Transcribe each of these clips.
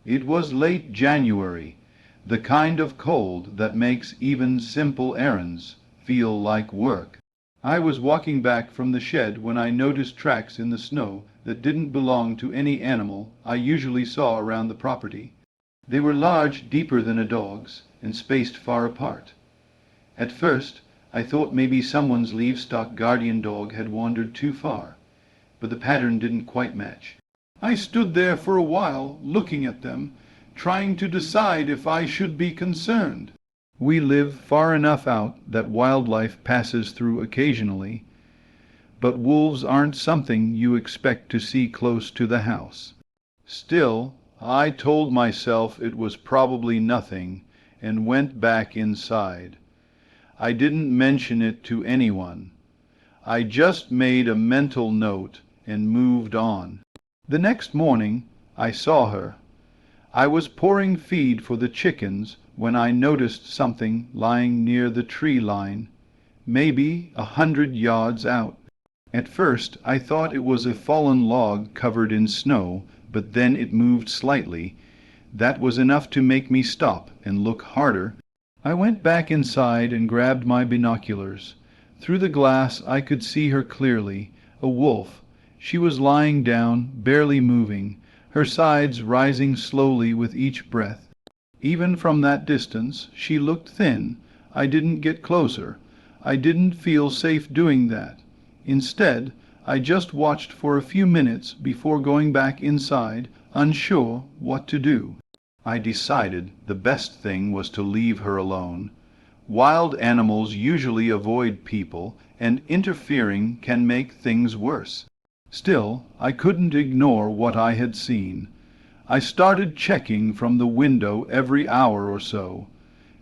It was late January, the kind of cold that makes even simple errands feel like work. I was walking back from the shed when I noticed tracks in the snow that didn't belong to any animal I usually saw around the property. They were large, deeper than a dog's, and spaced far apart. At first, I thought maybe someone's livestock guardian dog had wandered too far, but the pattern didn't quite match. I stood there for a while, looking at them, trying to decide if I should be concerned. We live far enough out that wildlife passes through occasionally, but wolves aren't something you expect to see close to the house. Still, I told myself it was probably nothing and went back inside. I didn't mention it to anyone. I just made a mental note and moved on. The next morning I saw her. I was pouring feed for the chickens when I noticed something lying near the tree line, maybe 100 yards out. At first I thought it was a fallen log covered in snow, but then it moved slightly. That was enough to make me stop and look harder. I went back inside and grabbed my binoculars. Through the glass I could see her clearly, a wolf. She was lying down, barely moving, her sides rising slowly with each breath. Even from that distance she looked thin. I didn't get closer. I didn't feel safe doing that. Instead, I just watched for a few minutes before going back inside, unsure what to do. I decided the best thing was to leave her alone. Wild animals usually avoid people, and interfering can make things worse. Still, I couldn't ignore what I had seen. I started checking from the window every hour or so.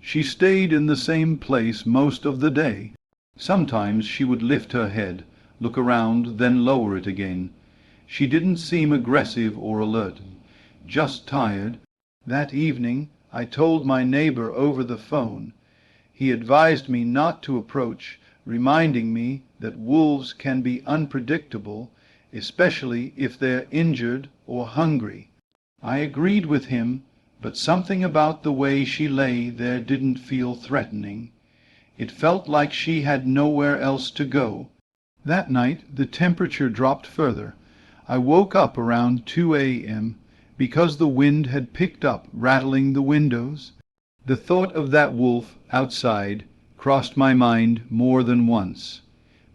She stayed in the same place most of the day. Sometimes she would lift her head, look around, then lower it again. She didn't seem aggressive or alert, just tired. That evening I told my neighbor over the phone. He advised me not to approach, reminding me that wolves can be unpredictable, especially if they're injured or hungry. I agreed with him, but something about the way she lay there didn't feel threatening. It felt like she had nowhere else to go. That night the temperature dropped further. I woke up around 2 a.m. because the wind had picked up, rattling the windows. The thought of that wolf outside crossed my mind more than once.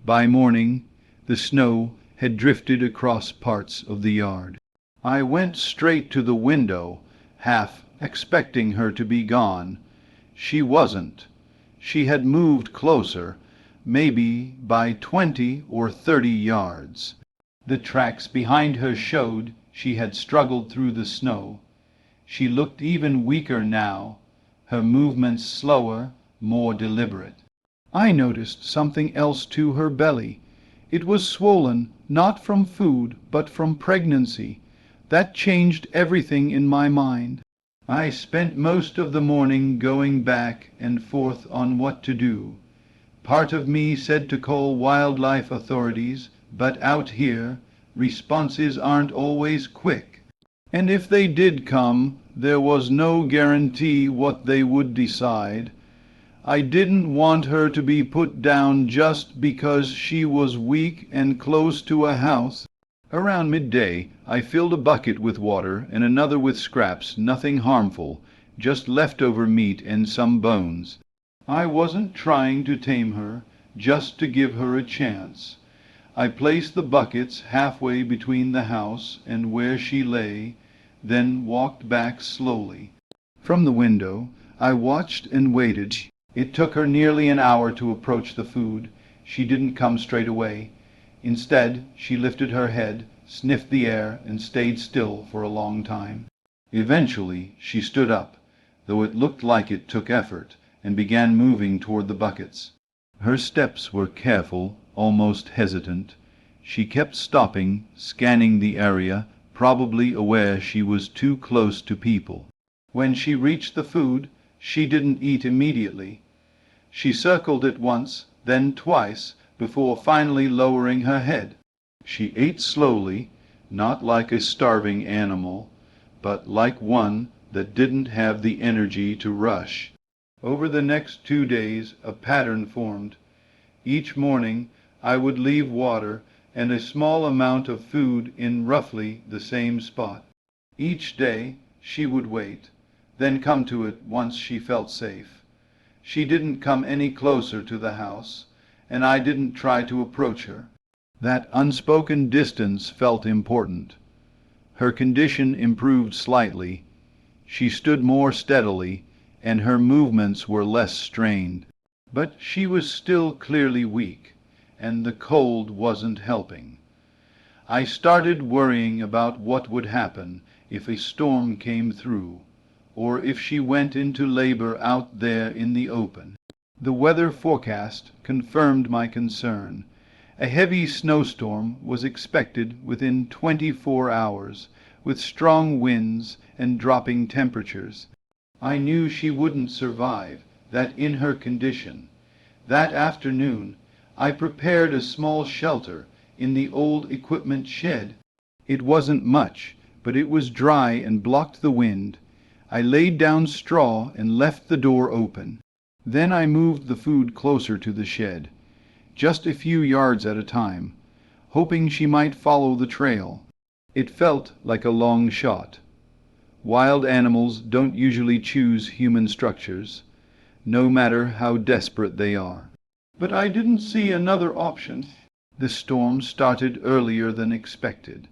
By morning, the snow had drifted across parts of the yard. I went straight to the window, half expecting her to be gone. She wasn't. She had moved closer, maybe by 20 or 30 yards. The tracks behind her showed she had struggled through the snow. She looked even weaker now, her movements slower, more deliberate. I noticed something else too: her belly. It was swollen, not from food, but from pregnancy. That changed everything in my mind. I spent most of the morning going back and forth on what to do. Part of me said to call wildlife authorities, but out here, responses aren't always quick. And if they did come, there was no guarantee what they would decide. I didn't want her to be put down just because she was weak and close to a house. Around midday, I filled a bucket with water and another with scraps, nothing harmful, just leftover meat and some bones. I wasn't trying to tame her, just to give her a chance. I placed the buckets halfway between the house and where she lay, then walked back slowly. From the window, I watched and waited. It took her nearly an hour to approach the food. She didn't come straight away. Instead, she lifted her head, sniffed the air, and stayed still for a long time. Eventually, she stood up, though it looked like it took effort, and began moving toward the buckets. Her steps were careful, almost hesitant. She kept stopping, scanning the area, probably aware she was too close to people. When she reached the food, she didn't eat immediately. She circled it once, then twice, before finally lowering her head. She ate slowly, not like a starving animal, but like one that didn't have the energy to rush. Over the next 2 days, a pattern formed. Each morning I would leave water and a small amount of food in roughly the same spot. Each day she would wait, then come to it once she felt safe. She didn't come any closer to the house, and I didn't try to approach her. That unspoken distance felt important. Her condition improved slightly. She stood more steadily, and her movements were less strained. But she was still clearly weak, and the cold wasn't helping. I started worrying about what would happen if a storm came through, or if she went into labor out there in the open. The weather forecast confirmed my concern. A heavy snowstorm was expected within 24 hours, with strong winds and dropping temperatures. I knew she wouldn't survive that in her condition. That afternoon I prepared a small shelter in the old equipment shed. It wasn't much, but it was dry and blocked the wind. I laid down straw and left the door open. Then I moved the food closer to the shed, just a few yards at a time, hoping she might follow the trail. It felt like a long shot. Wild animals don't usually choose human structures, no matter how desperate they are. But I didn't see another option. The storm started earlier than expected.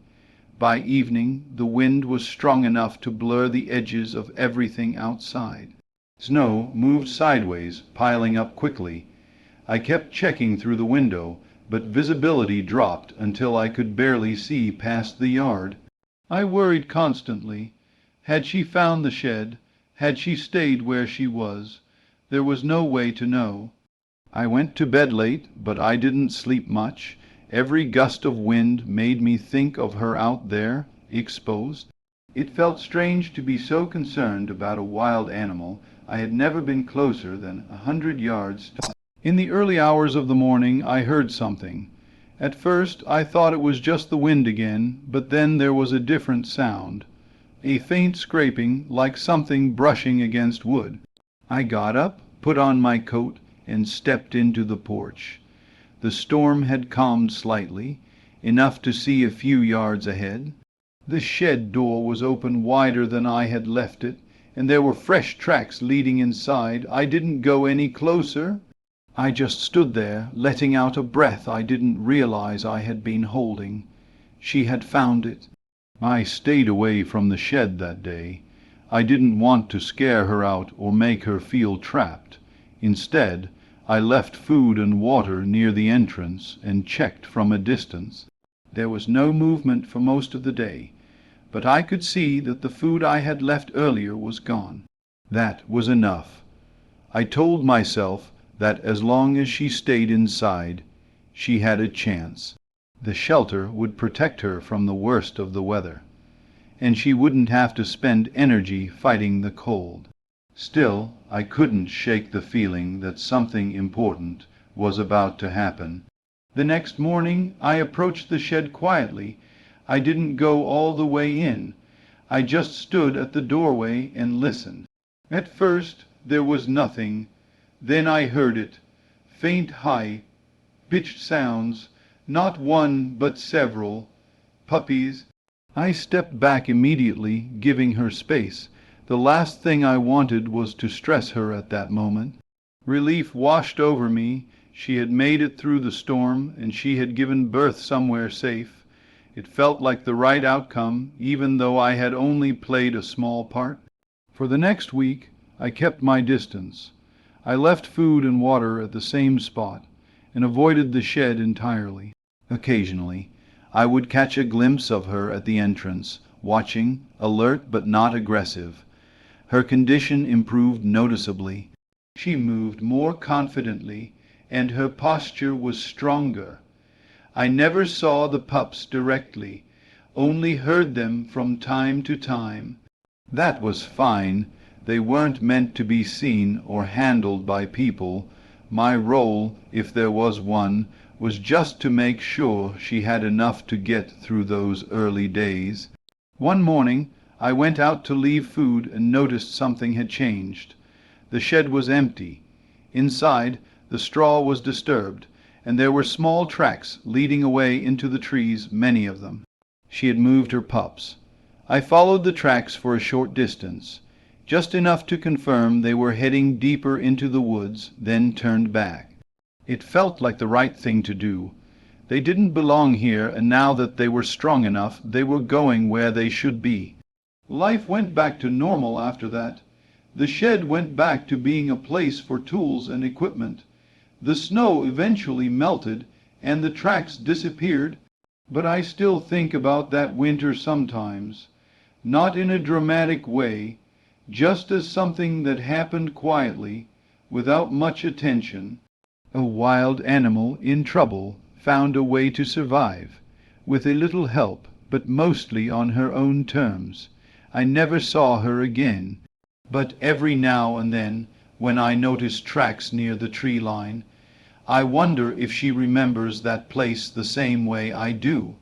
By evening, the wind was strong enough to blur the edges of everything outside. Snow moved sideways, piling up quickly. I kept checking through the window, but visibility dropped until I could barely see past the yard. I worried constantly. Had she found the shed? Had she stayed where she was? There was no way to know. I went to bed late, but I didn't sleep much. Every gust of wind made me think of her out there, exposed. It felt strange to be so concerned about a wild animal. I had never been closer than 100 yards. In the early hours of the morning I heard something. At first I thought it was just the wind again, but then there was a different sound. A faint scraping, like something brushing against wood. I got up, put on my coat, and stepped into the porch. The storm had calmed slightly, enough to see a few yards ahead. The shed door was open wider than I had left it, and there were fresh tracks leading inside. I didn't go any closer. I just stood there, letting out a breath I didn't realize I had been holding. She had found it. I stayed away from the shed that day. I didn't want to scare her out or make her feel trapped. Instead, I left food and water near the entrance and checked from a distance. There was no movement for most of the day, but I could see that the food I had left earlier was gone. That was enough. I told myself that as long as she stayed inside, she had a chance. The shelter would protect her from the worst of the weather, and she wouldn't have to spend energy fighting the cold. Still, I couldn't shake the feeling that something important was about to happen. The next morning I approached the shed quietly. I didn't go all the way in. I just stood at the doorway and listened. At first there was nothing. Then I heard it. Faint high-pitched sounds, not one but several. Puppies. I stepped back immediately, giving her space. The last thing I wanted was to stress her at that moment. Relief washed over me. She had made it through the storm, and she had given birth somewhere safe. It felt like the right outcome, even though I had only played a small part. For the next week, I kept my distance. I left food and water at the same spot, and avoided the shed entirely. Occasionally, I would catch a glimpse of her at the entrance, watching, alert but not aggressive. Her condition improved noticeably. She moved more confidently, and her posture was stronger. I never saw the pups directly, only heard them from time to time. That was fine. They weren't meant to be seen or handled by people. My role, if there was one, was just to make sure she had enough to get through those early days. One morning I went out to leave food and noticed something had changed. The shed was empty. Inside, the straw was disturbed, and there were small tracks leading away into the trees, many of them. She had moved her pups. I followed the tracks for a short distance, just enough to confirm they were heading deeper into the woods, then turned back. It felt like the right thing to do. They didn't belong here, and now that they were strong enough, they were going where they should be. Life went back to normal after that. The shed went back to being a place for tools and equipment. The snow eventually melted, and the tracks disappeared, but I still think about that winter sometimes, not in a dramatic way, just as something that happened quietly, without much attention. A wild animal in trouble found a way to survive, with a little help, but mostly on her own terms. I never saw her again, but every now and then, when I notice tracks near the tree line, I wonder if she remembers that place the same way I do.